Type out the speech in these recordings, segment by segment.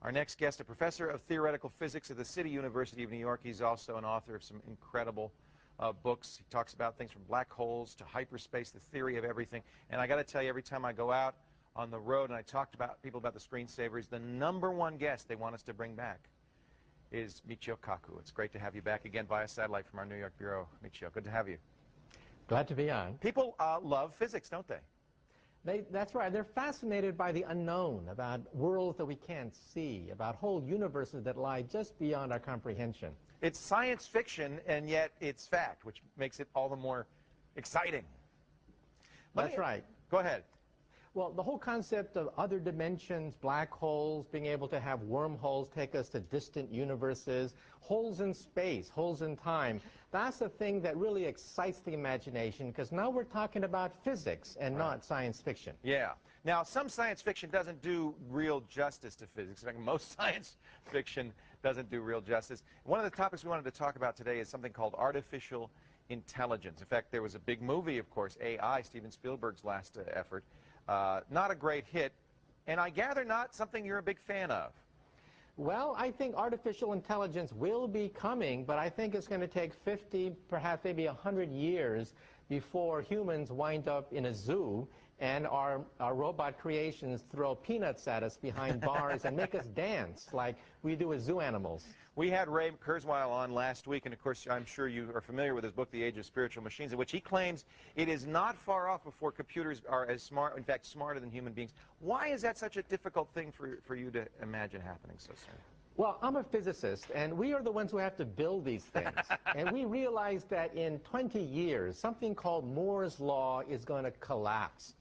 Our next guest, a professor of theoretical physics at the City University of New York. He's also an author of some incredible books. He talks about things from black holes to hyperspace, the theory of everything. And I got to tell you, every time I go out on the road and I talk to people about the screensavers, the #1 guest they want us to bring back is Michio Kaku. It's great to have you back again via satellite from our New York bureau. Michio, good to have you. Glad to be on. People love physics, don't they? That's right. They're fascinated by the unknown, about worlds that we can't see, about whole universes that lie just beyond our comprehension. It's science fiction, and yet it's fact, which makes it all the more exciting. That's right. Go ahead. Well, the whole concept of other dimensions, black holes, being able to have wormholes take us to distant universes, holes in space, holes in time, that's the thing that really excites the imagination, because now we're talking about physics and not science fiction. Yeah. Now, some science fiction doesn't do real justice to physics. In fact, most science fiction doesn't do real justice. One of the topics we wanted to talk about today is something called artificial intelligence. In fact, there was a big movie, of course, AI, Steven Spielberg's last effort. Not a great hit, and I gather not something you're a big fan of. Well, I think artificial intelligence will be coming, but I think it's going to take 50, perhaps maybe 100 years before humans wind up in a zoo and our robot creations throw peanuts at us behind bars and make us dance like we do with zoo animals. We had Ray Kurzweil on last week, and of course I'm sure you are familiar with his book, The Age of Spiritual Machines, in which he claims it is not far off before computers are as smart, in fact smarter than human beings. Why is that such a difficult thing for you to imagine happening so soon? Well, I'm a physicist, and we are the ones who have to build these things. And we realize that in 20 years, something called Moore's Law is going to collapse.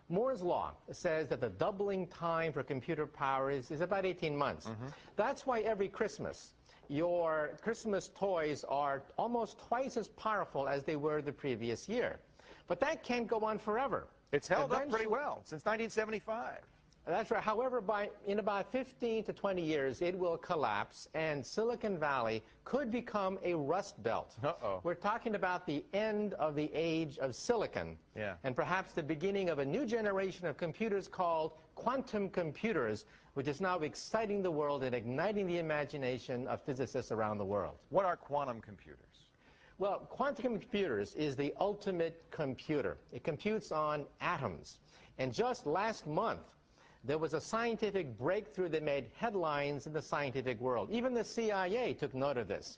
Moore's Law says that the doubling time for computer power is about 18 months. That's why every Christmas, your Christmas toys are almost twice as powerful as they were the previous year. But that can't go on forever. It's held up pretty well since 1975. That's right. However, in about 15 to 20 years, it will collapse, and Silicon Valley could become a rust belt. We're talking about the end of the age of silicon, and perhaps the beginning of a new generation of computers called quantum computers, which is now exciting the world and igniting the imagination of physicists around the world. What are quantum computers? Well, quantum computers is the ultimate computer. It computes on atoms. And just last month, there was a scientific breakthrough that made headlines in the scientific world. Even the CIA took note of this.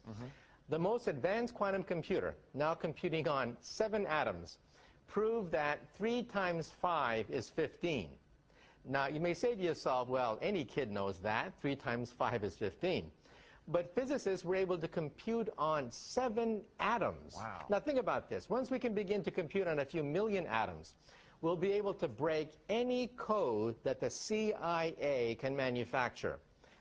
The most advanced quantum computer, now computing on 7 atoms, proved that 3 times 5 is 15. Now, you may say to yourself, well, any kid knows that. 3 times 5 is 15. But physicists were able to compute on 7 atoms. Wow. Now, think about this. Once we can begin to compute on a few million atoms, we'll be able to break any code that the CIA can manufacture.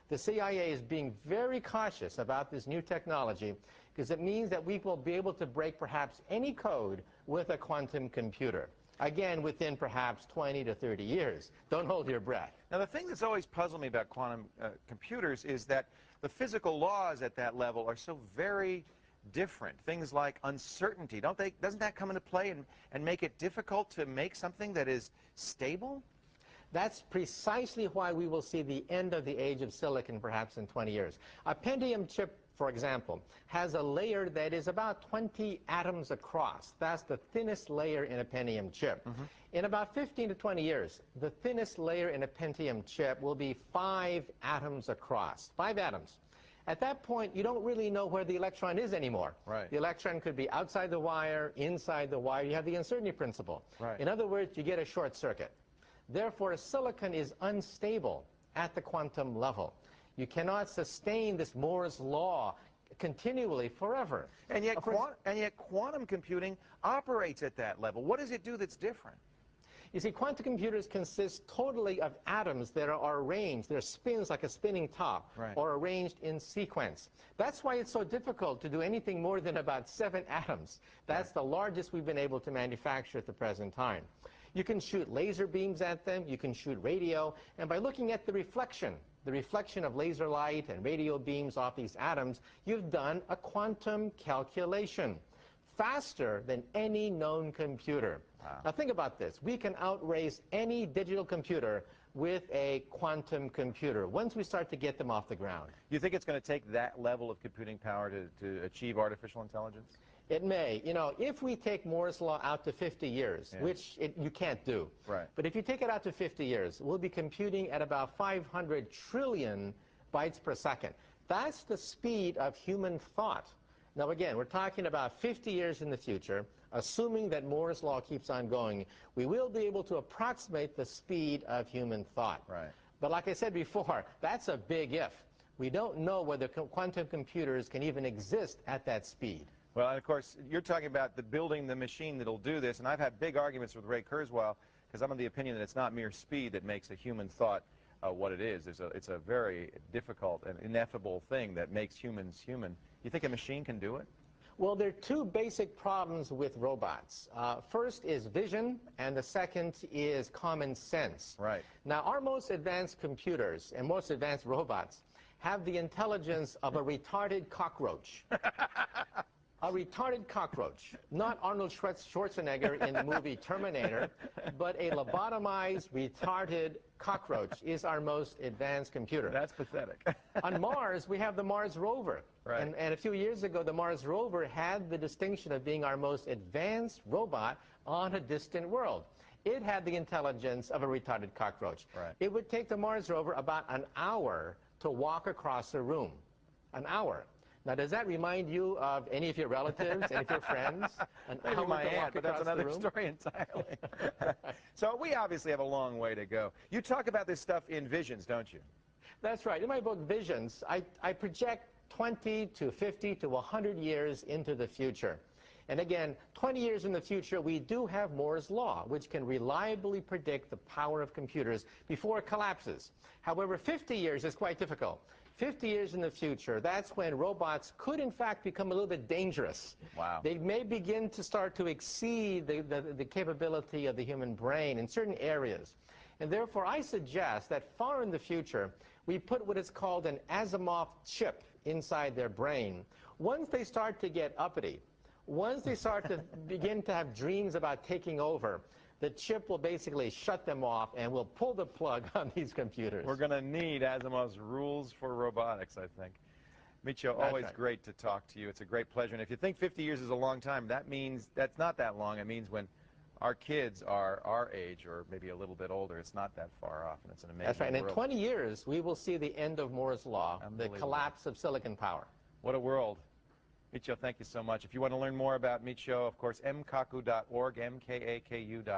The CIA is being very cautious about this new technology because it means that we will be able to break perhaps any code with a quantum computer. Again, within perhaps 20 to 30 years. Don't hold your breath. Now, the thing that's always puzzled me about quantum computers is that the physical laws at that level are so very different. Things like uncertainty, doesn't that come into play and make it difficult to make something that is stable? That's precisely why we will see the end of the age of silicon perhaps in 20 years. A Pentium chip, for example, has a layer that is about 20 atoms across. That's the thinnest layer in a Pentium chip. In about 15 to 20 years, the thinnest layer in a Pentium chip will be 5 atoms across. 5 atoms. At that point, you don't really know where the electron is anymore. The electron could be outside the wire, inside the wire. You have the uncertainty principle. In other words, you get a short circuit. Therefore, silicon is unstable at the quantum level. You cannot sustain this Moore's law continually forever. And yet quantum computing operates at that level. What does it do that's different? You see, quantum computers consist totally of atoms that are arranged. They're spins like a spinning top, or arranged in sequence. That's why it's so difficult to do anything more than about 7 atoms. That's the largest we've been able to manufacture at the present time. You can shoot laser beams at them, you can shoot radio, and by looking at the reflection of laser light and radio beams off these atoms, you've done a quantum calculation. Faster than any known computer. Now think about this. We can outrace any digital computer with a quantum computer once we start to get them off the ground. You think it's going to take that level of computing power to achieve artificial intelligence? It may. You know, if we take Moore's law out to 50 years, Yeah. which you can't do. Right. But if you take it out to 50 years, we'll be computing at about 500 trillion bytes per second. That's the speed of human thought. Now, again, we're talking about 50 years in the future. Assuming that Moore's law keeps on going, we will be able to approximate the speed of human thought. Right. But like I said before, that's a big if. We don't know whether quantum computers can even exist at that speed. Well, and of course, you're talking about building the machine that'll do this, and I've had big arguments with Ray Kurzweil because I'm of the opinion that it's not mere speed that makes a human thought what it is. It's a very difficult and ineffable thing that makes humans human. You think a machine can do it? Well, there are two basic problems with robots. First is vision, and the second is common sense. Right. Now, our most advanced computers and most advanced robots have the intelligence of a retarded cockroach. A retarded cockroach, not Arnold Schwarzenegger in the movie Terminator, but a lobotomized, retarded cockroach is our most advanced computer. That's pathetic. On Mars, we have the Mars rover. Right. And a few years ago, the Mars rover had the distinction of being our most advanced robot on a distant world. It had the intelligence of a retarded cockroach. Right. It would take the Mars rover about an hour to walk across a room. An hour. Now, does that remind you of any of your relatives, any of your friends? Maybe my aunt, but that's another story entirely. So we obviously have a long way to go. You talk about this stuff in visions, don't you? That's right. In my book, Visions, I project 20 to 50 to 100 years into the future. And again, 20 years in the future, we do have Moore's law, which can reliably predict the power of computers before it collapses. However, 50 years is quite difficult. 50 years in the future, that's when robots could, in fact, become a little bit dangerous. Wow. They may begin to start to exceed the capability of the human brain in certain areas. And therefore, I suggest that far in the future, we put what is called an Asimov chip inside their brain. Once they start to get uppity, once they start to begin to have dreams about taking over, the chip will basically shut them off and will pull the plug on these computers. We're going to need Asimov's rules for robotics, I think. Michio, always right. great to talk to you. It's a great pleasure. And if you think 50 years is a long time, that means that's not that long. It means when our kids are our age or maybe a little bit older, it's not that far off, and it's an amazing That's right. And in world. 20 years, we will see the end of Moore's law, the collapse of silicon power. What a world. Michio, thank you so much. If you want to learn more about Michio, of course, mkaku.org, mkaku.org.